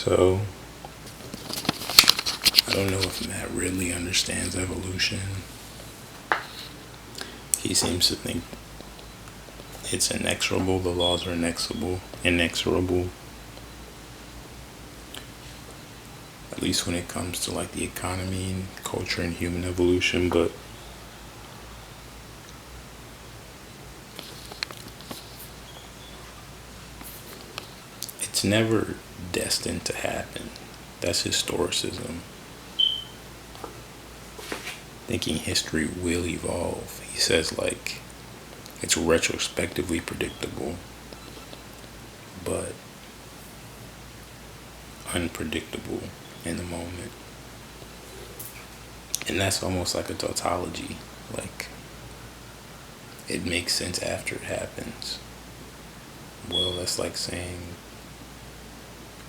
So, I don't know if Matt really understands evolution. He seems to think it's inexorable, the laws are inexorable. At least when it comes to like the economy and culture and human evolution, but it's never destined to happen. That's historicism. Thinking history will evolve. He says like it's retrospectively predictable, but unpredictable in the moment. And that's almost like a tautology. Like it makes sense after it happens. Well, that's like saying,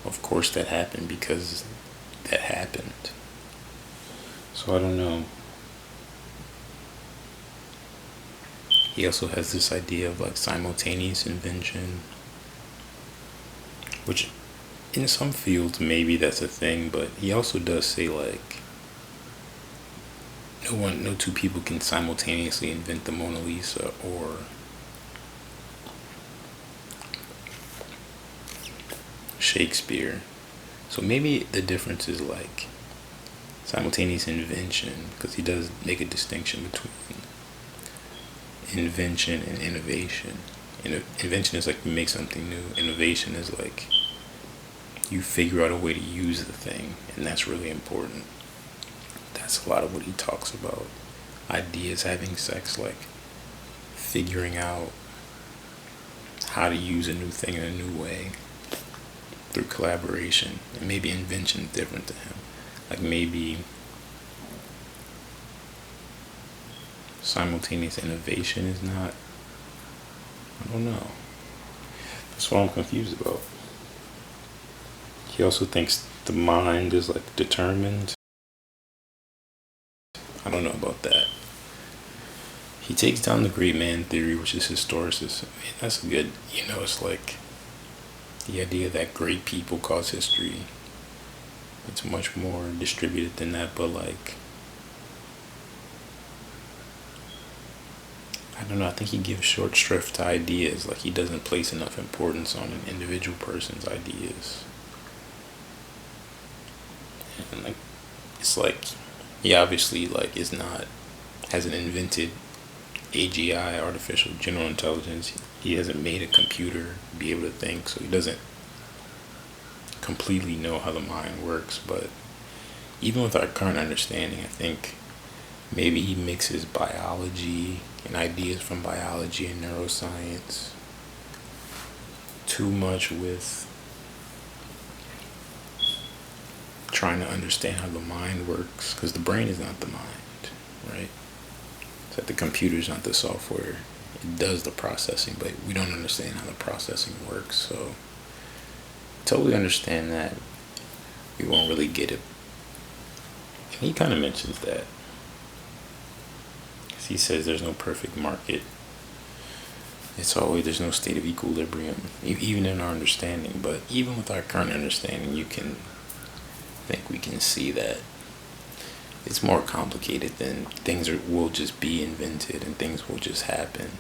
of course that happened because that happened. So I don't know. He also has this idea of like simultaneous invention, which in some fields maybe that's a thing, but he also does say like no two people can simultaneously invent the Mona Lisa or Shakespeare. So maybe the difference is like simultaneous invention, because he does make a distinction between invention and innovation. Invention is like you make something new. Innovation is like you figure out a way to use the thing, and that's really important. That's a lot of what he talks about. Ideas having sex, like figuring out how to use a new thing in a new way through collaboration. And maybe invention is different to him. Like maybe simultaneous innovation is not. I don't know. That's what I'm confused about. He also thinks the mind is like determined. I don't know about that. He takes down the great man theory, which is historicism. I mean, that's good. It's like the idea that great people cause history. It's much more distributed than that, but like, I don't know, I think he gives short shrift to ideas. Like he doesn't place enough importance on an individual person's ideas. And like, it's like, he obviously like hasn't invented AGI, artificial general intelligence. He hasn't made a computer be able to think, so he doesn't completely know how the mind works. But even with our current understanding, I think maybe he mixes biology and ideas from biology and neuroscience too much with trying to understand how the mind works, because the brain is not the mind, right? It's like the computer's not the software. It does the processing, but we don't understand how the processing works. So totally understand that. We won't really get it. And he kind of mentions that. Because he says there's no perfect market. There's no state of equilibrium, even in our understanding. But even with our current understanding, we can see that it's more complicated than will just be invented and things will just happen.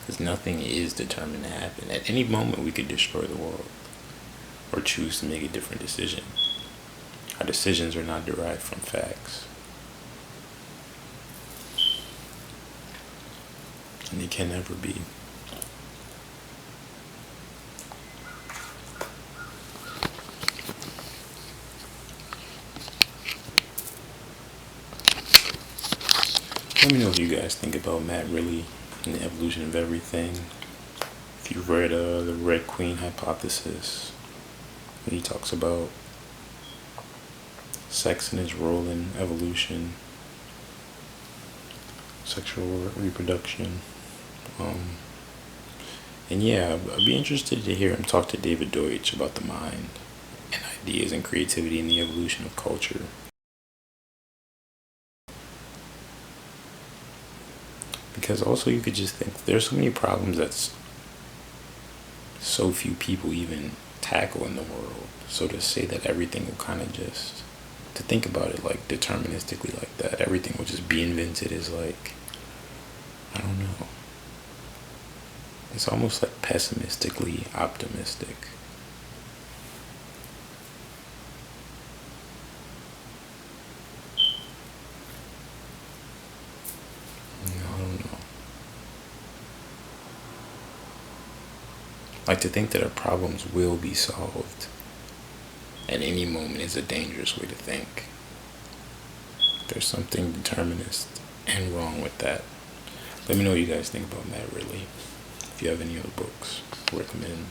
Because nothing is determined to happen. At any moment, we could destroy the world or choose to make a different decision. Our decisions are not derived from facts. And they can never be. Let me know what you guys think about Matt Ridley and the evolution of everything. If you've read the Red Queen hypothesis, he talks about sex and its role in evolution, sexual reproduction. And yeah, I'd be interested to hear him talk to David Deutsch about the mind and ideas and creativity in the evolution of culture. Because also you could just think there's so many problems that so few people even tackle in the world. So to say that everything will kind of just, to think about it like deterministically like that, everything will just be invented is like, I don't know. It's almost like pessimistically optimistic. I don't know. Like to think that our problems will be solved at any moment is a dangerous way to think. There's something determinist and wrong with that. Let me know what you guys think about that, really. If you have any other books, recommend.